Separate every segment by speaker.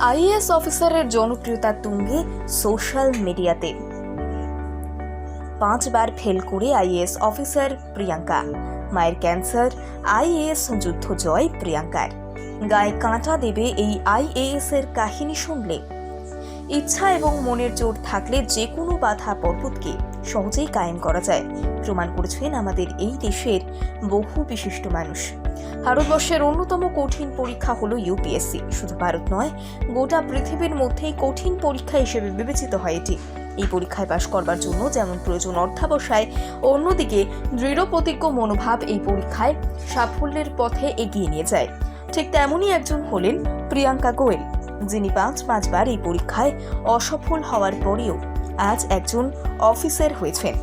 Speaker 1: IAS অফিসারের জনপ্রিয়তা তুঙ্গে সোশ্যাল মিডিয়াতে। 5 বার ফেল করে আইএএস অফিসার প্রিয়াঙ্কা। মায়ের ক্যান্সার, আইএএস যুদ্ধ জয় প্রিয়াঙ্কার। গায়ে কাঁটা দেবে এই আইএএস এর কাহিনী শুনলে। ইচ্ছা এবং মনের জোর থাকলে যে কোনো বাধা পর্বতকে সহজেই কায়েম করা যায়, প্রমাণ করেছেন আমাদের এই দেশের বহু বিশিষ্ট মানুষ। ভারতবর্ষের অন্যতম কঠিন পরীক্ষা হলো ইউপিএসসি। শুধু ভারত নয়, গোটা পৃথিবীর মধ্যেই কঠিন পরীক্ষা হিসেবে বিবেচিত হয় এটি। এই পরীক্ষায় পাশ করবার জন্য যেমন প্রয়োজন অর্থাবসায়, অন্যদিকে দৃঢ় প্রতিজ্ঞ মনোভাব এই পরীক্ষায় সাফল্যের পথে এগিয়ে নিয়ে যায়। ঠিক তেমনই একজন হলেন প্রিয়াঙ্কা গোয়েল, যিনি 5 বার এই পরীক্ষায় অসফল হওয়ার পরেও আজ একজন অফিসার হয়েছেন।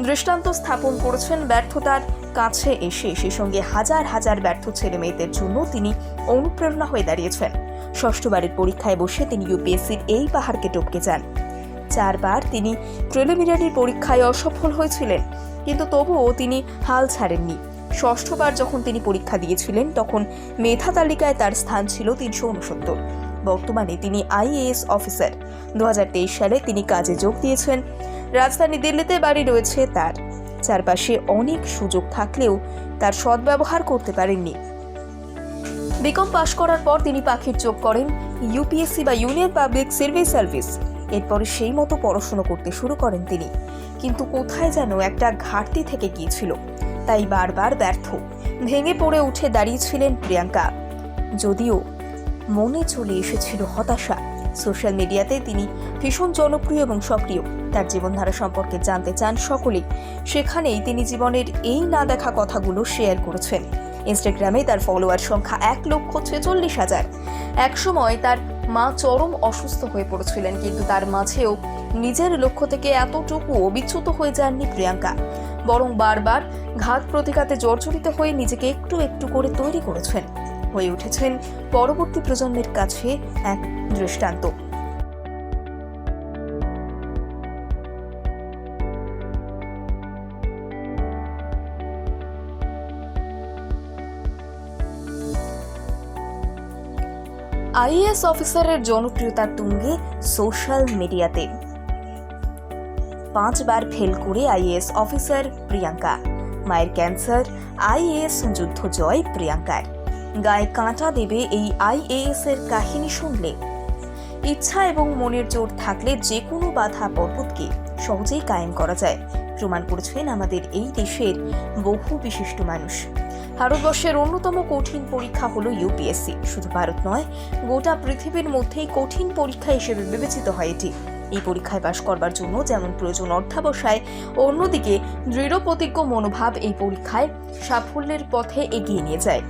Speaker 1: দৃষ্টান্ত স্থাপন করেছেন ব্যর্থতার কাছে এসে, সেই সঙ্গে হাজার হাজার ব্যর্থ ছেলে মেয়েদের জন্য তিনি অনুপ্রেরণা হয়ে দাঁড়িয়েছেন। 6ষ্ঠ বারের পরীক্ষায় বসে তিনি ইউপিএসসির এই পাহাড়কে টপকে যান। 4 বার তিনি প্রিলিমিনারি পরীক্ষায় অসফল হয়েছিলেন, কিন্তু তবুও তিনি হাল ছাড়েননি। 6ষ্ঠ বার যখন তিনি পরীক্ষা দিয়েছিলেন, তখন মেধা তালিকায় তার স্থান ছিল 369। বর্তমানে তিনি আইএএস অফিসার। 2023 সালে তিনি কাজে যোগ দিয়েছেন। রাজধানী দিল্লিতে বাড়ি রয়েছে তার। চারপাশে অনেক সুযোগ থাকলেও তার সদ্ব্যবহার করতে পারেননি। বিকম পাশ করার পর তিনি পাখির চোখ করেন ইউপিএসসি বা ইউনিয়ন পাবলিক সার্ভিস। এরপরে সেই মতো পড়াশোনা করতে শুরু করেন তিনি, কিন্তু কোথায় যেন একটা ঘাটতি থেকে গিয়েছিল, তাই বারবার ব্যর্থ। ভেঙে পড়ে উঠে দাঁড়িয়েছিলেন প্রিয়াঙ্কা। যদিও মনে চলে এসেছিল হতাশা। সোশ্যাল মিডিয়াতে তিনি ভীষণ জনপ্রিয় এবং সক্রিয়। তার জীবনধারা সম্পর্কে জানতে চান সকলেই। সেখানেই তিনি জীবনের এই না দেখা কথাগুলো শেয়ার করেছেন। ইনস্টাগ্রামে তার ফলোয়ার সংখ্যা 1,46,000। একসময় তার মা চরম অসুস্থ হয়ে পড়েছিলেন, কিন্তু তার মাঝেও নিজের লক্ষ্য থেকে এতটুকুও বিচ্যুত হয়ে যাননি প্রিয়াঙ্কা, বরং বারবার ঘাত প্রতিঘাতে জর্জরিত হয়ে নিজেকে একটু একটু করে তৈরি করেছেন, হয়ে উঠেছেন পরবর্তী প্রজন্মের কাছে এক দৃষ্টান্ত। আইএএস অফিসারের জনপ্রিয়তা তুঙ্গে সোশ্যাল মিডিয়াতে। 5 বার ফেল করে আইএএস অফিসার প্রিয়াঙ্কা। মায়ের ক্যান্সার, আইএএস যুদ্ধ জয় প্রিয়াঙ্কার। গায়ে কাঁটা দেবে এই আইএএস এর কাহিনী শুনলে। ইচ্ছা এবং মনের জোর থাকলে যে কোনো বাধা পর্বতকে সহজেই কায়েম করা যায়, প্রমাণ করেছেন আমাদের এই দেশের বহু বিশিষ্ট মানুষ। ভারতবর্ষের অন্যতম কঠিন পরীক্ষা হলো ইউপিএসসি। শুধু ভারত নয়, গোটা পৃথিবীর মধ্যেই কঠিন পরীক্ষা হিসেবে বিবেচিত হয় এটি। এই পরীক্ষায় পাশ করবার জন্য যেমন প্রয়োজন অর্থাবসায়, অন্যদিকে দৃঢ় প্রতিজ্ঞ মনোভাব এই পরীক্ষায় সাফল্যের পথে এগিয়ে নিয়ে যায়।